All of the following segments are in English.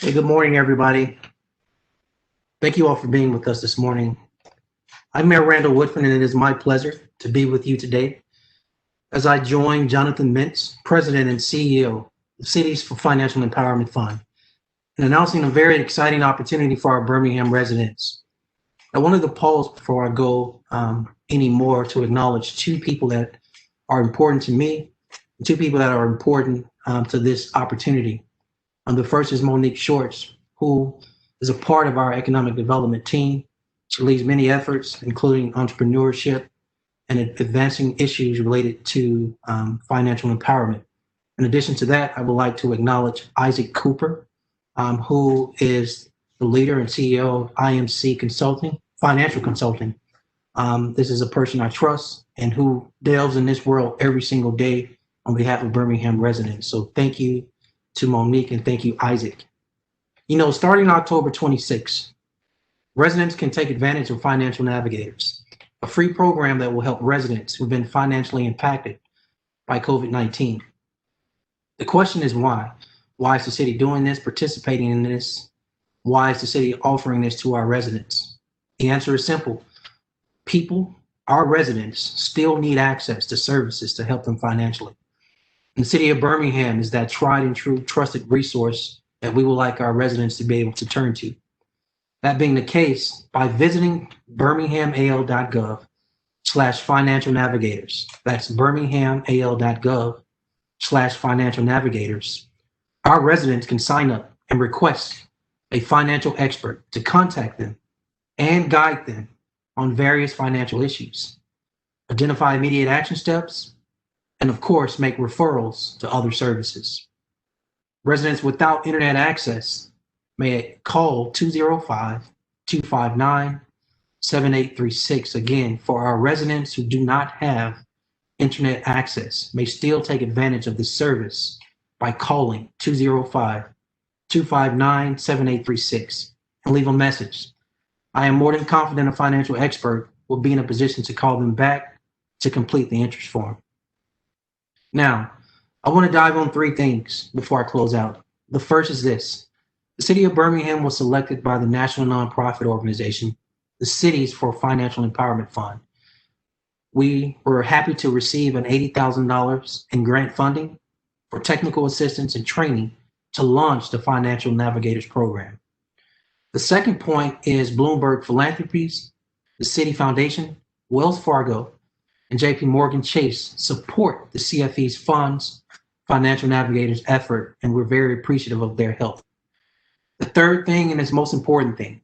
Hey, good morning, everybody. Thank you all for being with us this morning. I'm Mayor Woodfin, and it is my pleasure to be with you today as I join Jonathan Mintz, President and CEO of Cities for Financial Empowerment Fund, in announcing a very exciting opportunity for our Birmingham residents. I wanted to pause before I go any more to acknowledge two people that are important to me, and two people that are important to this opportunity. The first is Monique Shorts, who is a part of our economic development team. She leads many efforts, including entrepreneurship and advancing issues related to financial empowerment. In addition to that, I would like to acknowledge Isaac Cooper, who is the leader and CEO of IMC Consulting, Financial Consulting. This is a person I trust and who delves in this world every single day on behalf of Birmingham residents. So thank you to Monique and thank you, Isaac. Starting October 26, residents can take advantage of Financial Navigators, a free program that will help residents who've been financially impacted by COVID-19. The question is why? Why is the city doing this, participating in this? Why is the city offering this to our residents? The answer is simple. People, our residents, still need access to services to help them financially. And the city of Birmingham is that tried and true trusted resource that we would like our residents to be able to turn to. That being the case, by visiting birminghamal.gov/financial navigators, that's birminghamal.gov/financial navigators, our residents can sign up and request a financial expert to contact them and guide them on various financial issues, identify immediate action steps, and of course, make referrals to other services. Residents without internet access may call 205-259-7836. Again, for our residents who do not have internet access, may still take advantage of this service by calling 205-259-7836 and leave a message. I am more than confident a financial expert will be in a position to call them back to complete the interest form. Now, I want to dive on three things before I close out. The first is this. The city of Birmingham was selected by the national nonprofit organization, the Cities for Financial Empowerment Fund. We were happy to receive an $80,000 in grant funding for technical assistance and training to launch the Financial Navigators program. The second point is Bloomberg Philanthropies, the City Foundation, Wells Fargo, and JP Morgan Chase support the CFE's funds, Financial Navigators effort, and we're very appreciative of their help. The third thing, and its most important thing,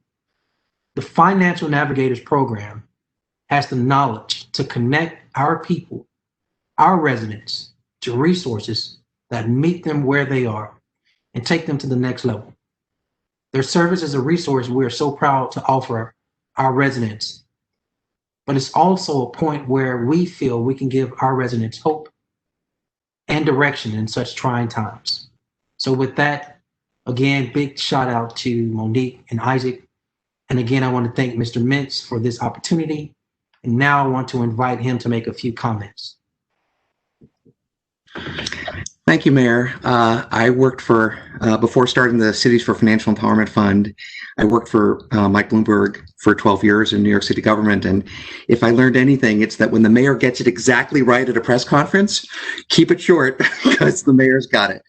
the Financial Navigators program has the knowledge to connect our people, our residents, to resources that meet them where they are and take them to the next level. Their service is a resource we are so proud to offer our residents, but it's also a point where we feel we can give our residents hope and direction in such trying times. So with that, again, big shout out to Monique and Isaac. And again, I want to thank Mr. Mintz for this opportunity. And now I want to invite him to make a few comments. Thank you, Mayor. I worked for, before starting the Cities for Financial Empowerment Fund, I worked for Mike Bloomberg for 12 years in New York City government. And if I learned anything, it's that when the mayor gets it exactly right at a press conference, keep it short because the mayor's got it,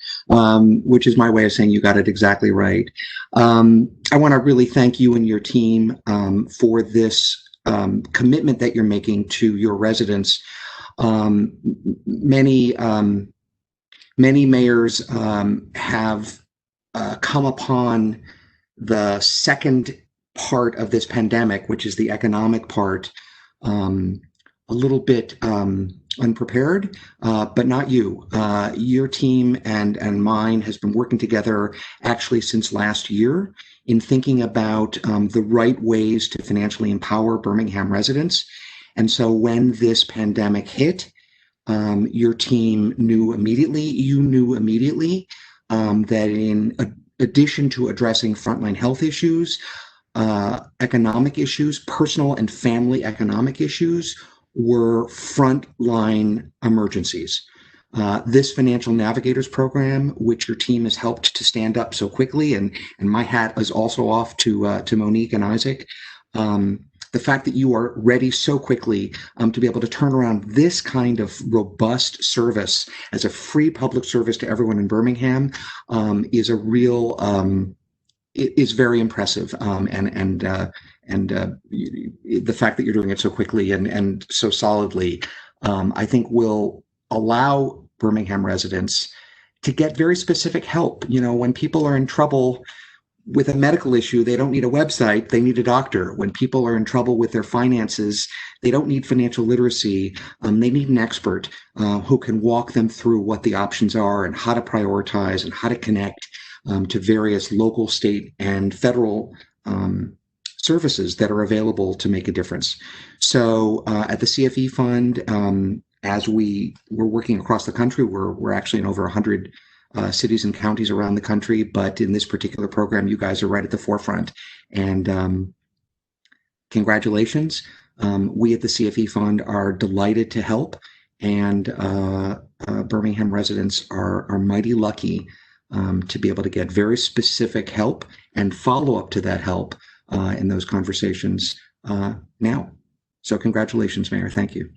which is my way of saying you got it exactly right. I want to really thank you and your team for this commitment that you're making to your residents. Many mayors have come upon the second part of this pandemic, which is the economic part, a little bit unprepared, but not you. Your team and mine has been working together actually since last year in thinking about the right ways to financially empower Birmingham residents. And so when this pandemic hit, your team knew immediately, you knew immediately that in addition to addressing frontline health issues, economic issues, personal and family economic issues were frontline emergencies. This Financial Navigators program, which your team has helped to stand up so quickly, and my hat is also off to Monique and Isaac. The fact that you are ready so quickly to be able to turn around this kind of robust service as a free public service to everyone in Birmingham is a real is very impressive. And the fact that you're doing it so quickly and so solidly, I think will allow Birmingham residents to get very specific help. You know, when people are in trouble with a medical issue, they don't need a website, they need a doctor. When people are in trouble with their finances, they don't need financial literacy. They need an expert who can walk them through what the options are and how to prioritize and how to connect to various local, state, and federal services that are available to make a difference. So at the CFE Fund, as we're working across the country, we're actually in over 100 cities and counties around the country, but in this particular program, you guys are right at the forefront. And congratulations. We at the CFE Fund are delighted to help, and Birmingham residents are mighty lucky to be able to get very specific help and follow up to that help in those conversations now. So congratulations, Mayor. Thank you.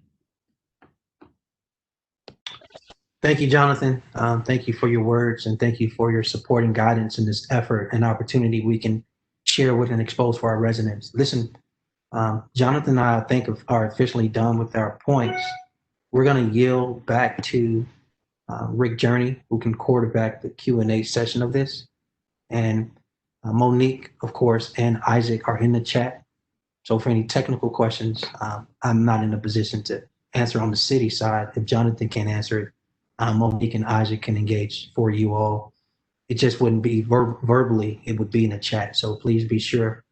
Thank you, Jonathan. Thank you for your words, and thank you for your support and guidance in this effort and opportunity we can share with and expose for our residents. Listen, Jonathan and I think are officially done with our points. We're going to yield back to Rick Journey, who can quarterback the Q&A session of this. And Monique, of course, and Isaac are in the chat. So for any technical questions, I'm not in a position to answer on the city side. If Jonathan can't answer it, Monique and Isaac can engage for you all. It just wouldn't be verbally, it would be in the chat. So please be sure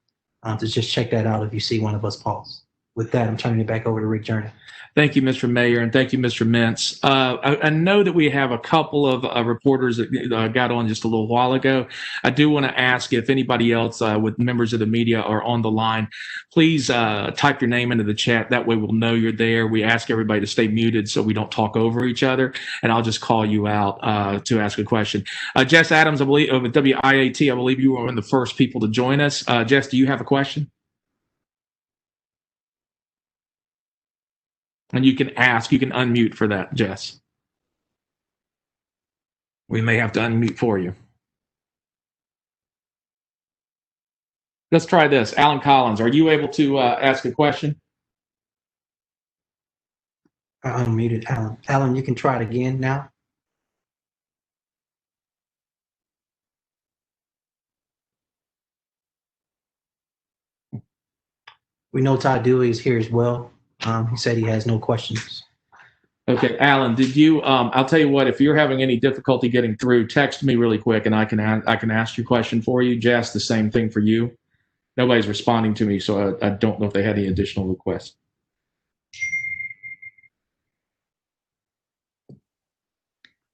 to just check that out if you see one of us pause. With that, I'm turning it back over to Rick Journey. Thank you, Mr. Mayor, and thank you, Mr. Mintz. I know that we have a couple of reporters that got on just a little while ago. I do want to ask if anybody else with members of the media are on the line, please type your name into the chat. That way we'll know you're there. We ask everybody to stay muted so we don't talk over each other, and I'll just call you out to ask a question. Jess Adams, I believe, of WIAT, I believe you were one of the first people to join us. Jess, do you have a question? And you can unmute for that, Jess. We may have to unmute for you. Let's try this. Alan Collins, are you able to ask a question? I unmuted Alan. Alan, you can try it again now. We know Todd Dewey is here as well. He said he has no questions. Okay, Alan, did you? I'll tell you what. If you're having any difficulty getting through, text me really quick, and I can ask your question for you. Jess, the same thing for you. Nobody's responding to me, so I don't know if they had any additional requests.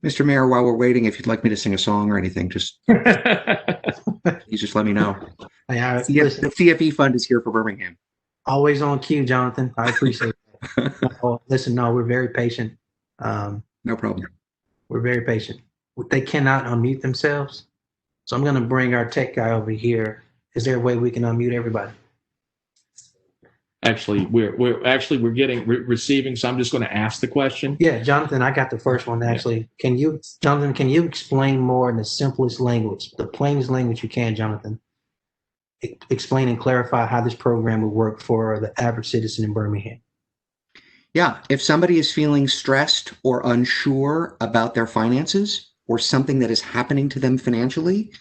Mr. Mayor, while we're waiting, if you'd like me to sing a song or anything, just please just let me know. The CFE Fund is here for Birmingham. Always on cue, Jonathan. I appreciate it. Listen, no, we're very patient. No problem. We're very patient. They cannot unmute themselves. So I'm going to bring our tech guy over here. Is there a way we can unmute everybody? Actually, we're receiving, so I'm just going to ask the question. Yeah, Jonathan, I got the first one actually. Jonathan, can you explain more in the simplest language, the plainest language you can, Jonathan? Explain and clarify how this program would work for the average citizen in Birmingham. Yeah, if somebody is feeling stressed or unsure about their finances or something that is happening to them financially,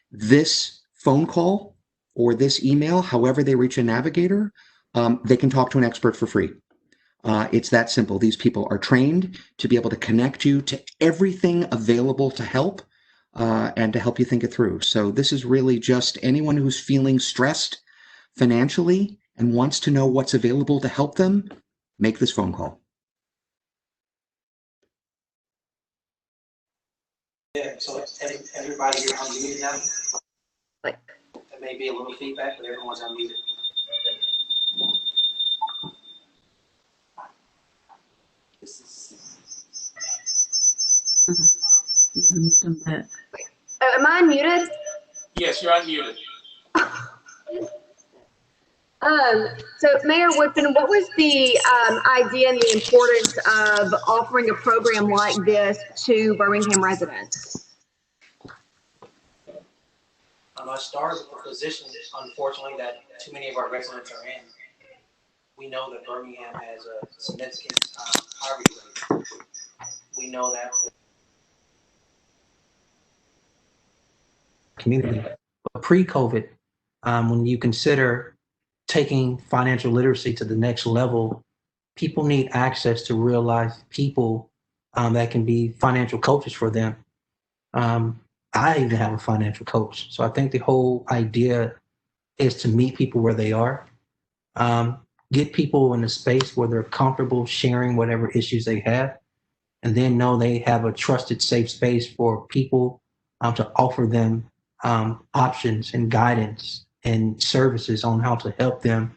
this phone call or this email, however they reach a navigator, they can talk to an expert for free. It's that simple. These people are trained to be able to connect you to everything available to help and to help you think it through. So this is really just anyone who's feeling stressed financially and wants to know what's available to help them, make this phone call. Yeah, so everybody here unmuted now? There may be a little feedback, but everyone's unmuted. Am I unmuted? Yes, you're unmuted. So Mayor Woodfin, what was the idea and the importance of offering a program like this to Birmingham residents? I started with the position, unfortunately, that too many of our residents are in. We know that Birmingham has a significant poverty rate. We know that community. But pre-COVID, when you consider taking financial literacy to the next level, people need access to real life people that can be financial coaches for them. I even have a financial coach. So I think the whole idea is to meet people where they are, get people in a space where they're comfortable sharing whatever issues they have, and then know they have a trusted, safe space for people to offer them options and guidance and services on how to help them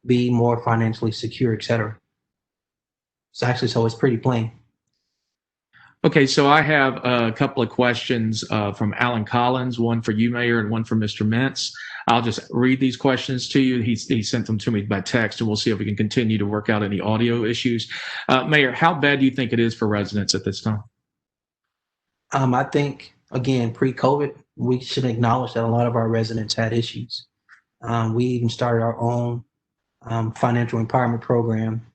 be more financially secure, et cetera. So it's pretty plain. Okay, so I have a couple of questions from Alan Collins, one for you, Mayor, and one for Mr. Mintz. I'll just read these questions to you. He sent them to me by text, and we'll see if we can continue to work out any audio issues. Mayor, how bad do you think it is for residents at this time? I think, again, pre-COVID, we should acknowledge that a lot of our residents had issues. We even started our own financial empowerment program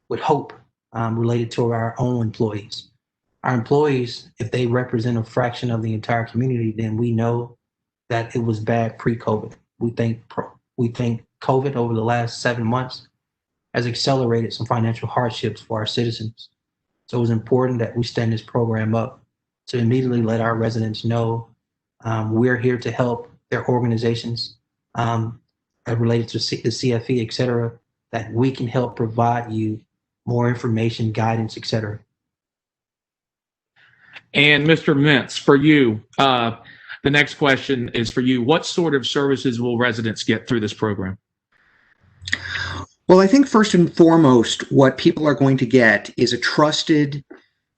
with hope related to our own employees. Our employees, if they represent a fraction of the entire community, then we know that it was bad pre-COVID. We think COVID over the last 7 months has accelerated some financial hardships for our citizens. So it was important that we stand this program up to immediately let our residents know we're here to help their organizations related to the CFE, et cetera, that we can help provide you more information, guidance, et cetera. And Mr. Mintz, for you, the next question is for you. What sort of services will residents get through this program? Well, I think first and foremost, what people are going to get is a trusted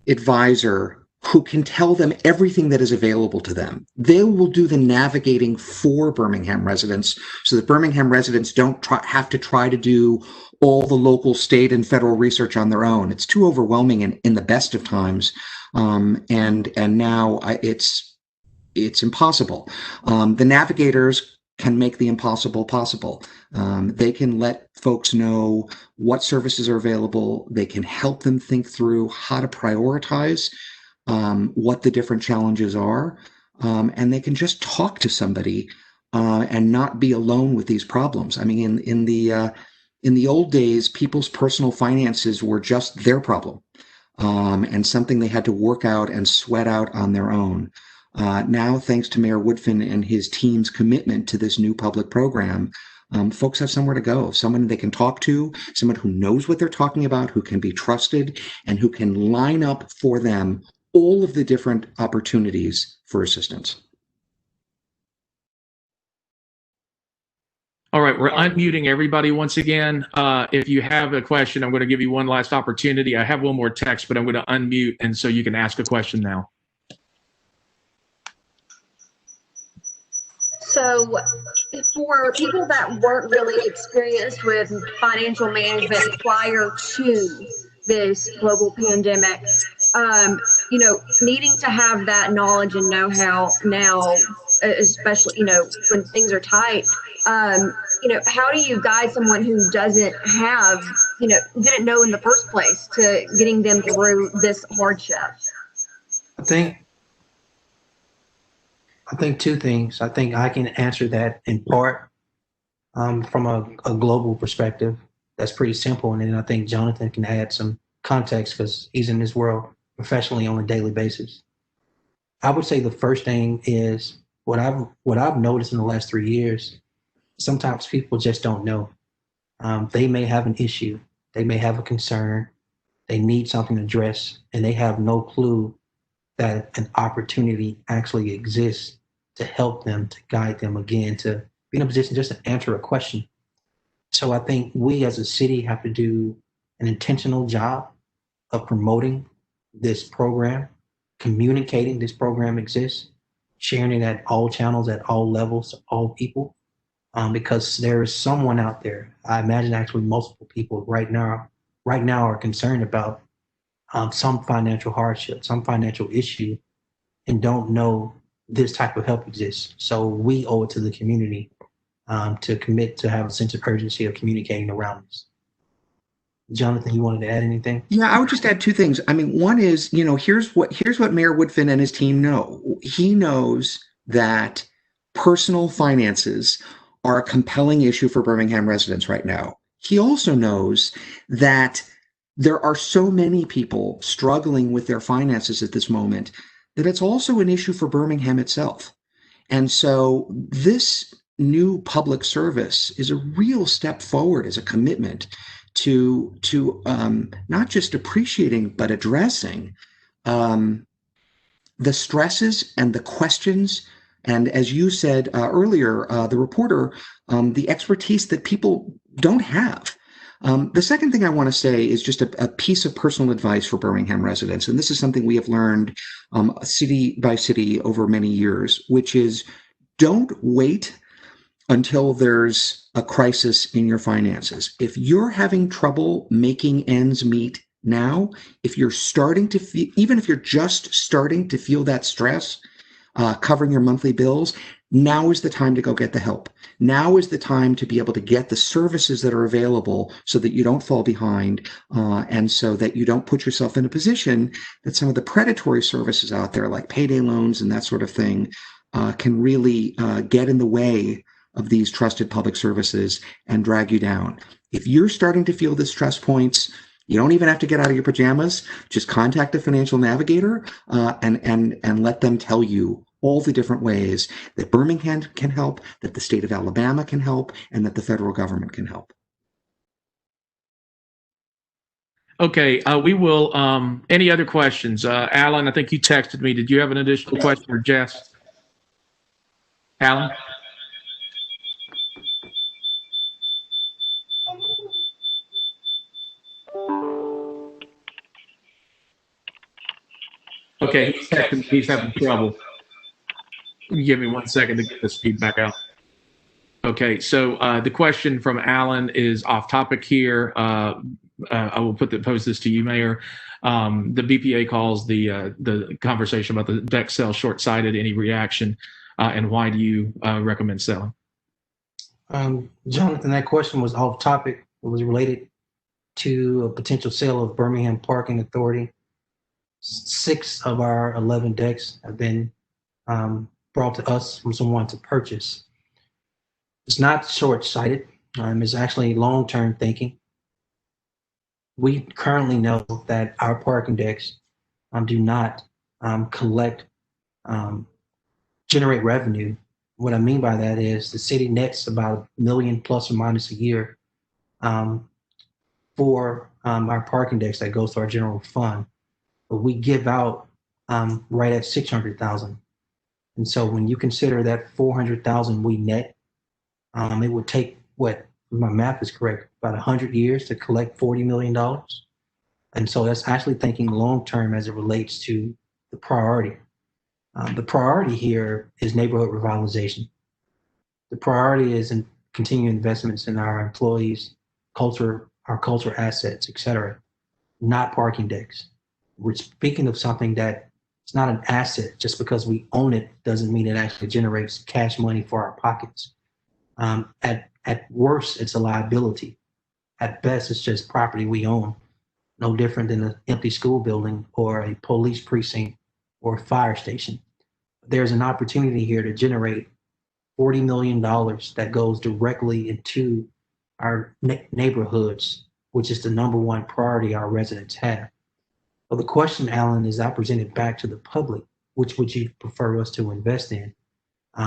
advisor who can tell them everything that is available to them. They will do the navigating for Birmingham residents so that Birmingham residents don't have to try to do all the local, state, and federal research on their own. It's too overwhelming in the best of times. And now it's impossible. The Navigators can make the impossible possible. They can let folks know what services are available. They can help them think through how to prioritize what the different challenges are. And they can just talk to somebody and not be alone with these problems. I mean, in the old days, people's personal finances were just their problem. And something they had to work out and sweat out on their own. Now, thanks to Mayor Woodfin and his team's commitment to this new public program, folks have somewhere to go, someone they can talk to, someone who knows what they're talking about, who can be trusted, and who can line up for them all of the different opportunities for assistance. All right, we're unmuting everybody once again. If you have a question, I'm going to give you one last opportunity. I have one more text, but I'm going to unmute, and so you can ask a question now. So for people that weren't really experienced with financial management prior to this global pandemic, needing to have that knowledge and know-how now, especially, when things are tight, how do you guide someone who doesn't have, didn't know in the first place to getting them through this hardship? I think two things. I think I can answer that in part from a global perspective. That's pretty simple. And then I think Jonathan can add some context because he's in this world professionally on a daily basis. I would say the first thing is what I've noticed in the last 3 years. Sometimes people just don't know. They may have an issue. They may have a concern. They need something addressed, and they have no clue that an opportunity actually exists to help them, to guide them again, to be in a position just to answer a question. So I think we as a city have to do an intentional job of promoting this program communicating this program exists, sharing it at all channels, at all levels, all people, because there is someone out there. I imagine actually multiple people right now are concerned about some financial hardship, some financial issue, and don't know this type of help exists. So we owe it to the community to commit to have a sense of urgency of communicating around this. Jonathan, you wanted to add anything? Yeah, I would just add two things. I mean, one is, here's what Mayor Woodfin and his team know. He knows that personal finances are a compelling issue for Birmingham residents right now. He also knows that there are so many people struggling with their finances at this moment that it's also an issue for Birmingham itself. And so this new public service is a real step forward as a commitment to not just appreciating but addressing the stresses and the questions, and as you said earlier, the reporter, the expertise that people don't have. The second thing I want to say is just a piece of personal advice for Birmingham residents, and this is something we have learned city by city over many years, which is don't wait until there's a crisis in your finances. If you're having trouble making ends meet now, if you're starting to feel, even if you're just starting to feel that stress, covering your monthly bills, now is the time to go get the help. Now is the time to be able to get the services that are available so that you don't fall behind, and so that you don't put yourself in a position that some of the predatory services out there, like payday loans and that sort of thing, can really get in the way of these trusted public services and drag you down. If you're starting to feel the stress points, you don't even have to get out of your pajamas. Just contact a financial navigator and let them tell you all the different ways that Birmingham can help, that the state of Alabama can help, and that the federal government can help. Okay, we will. Any other questions? Alan, I think you texted me. Did you have an additional question or Jess? Alan? Okay, he's having trouble. Give me 1 second to get this feedback out. Okay, so the question from Alan is off topic here. I will pose this to you, Mayor. The BPA calls the conversation about the deck sale short-sighted. Any reaction, and why do you recommend selling? Jonathan, that question was off topic. It was related to a potential sale of Birmingham Parking Authority. 6 of our 11 decks have been brought to us from someone to purchase. It's not short-sighted. It's actually long-term thinking. We currently know that our parking decks do not generate revenue. What I mean by that is the city nets about $1 million plus or minus a year for our parking decks that goes to our general fund. But we give out right at 600,000. And so when you consider that 400,000 we net, it would take, what, if my math is correct, about 100 years to collect $40 million. And so that's actually thinking long-term as it relates to the priority. The priority here is neighborhood revitalization. The priority is in continuing investments in our employees, culture, our culture assets, et cetera, not parking decks. We're speaking of something that it's not an asset. Just because we own it doesn't mean it actually generates cash money for our pockets. At worst, it's a liability. At best, it's just property we own, no different than an empty school building or a police precinct or a fire station. There's an opportunity here to generate $40 million that goes directly into our neighborhoods, which is the number one priority our residents have. Well, the question, Alan, is I presented back to the public, which would you prefer us to invest in?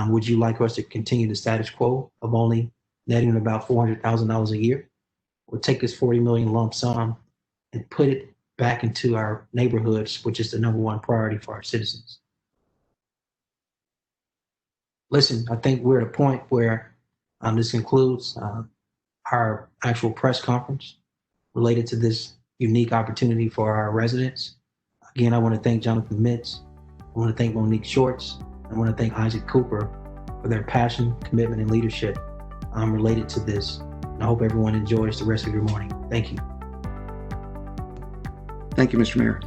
Would you like us to continue the status quo of only netting about $400,000 a year, or take this 40 million lump sum and put it back into our neighborhoods, which is the number one priority for our citizens? Listen, I think we're at a point where this concludes our actual press conference related to this unique opportunity for our residents. Again, I want to thank Jonathan Mintz I want to thank Monique Shorts. I want to thank Isaac Cooper for their passion, commitment, and leadership related to this. And I hope everyone enjoys the rest of your morning. Thank you. Thank you, Mr. Mayor.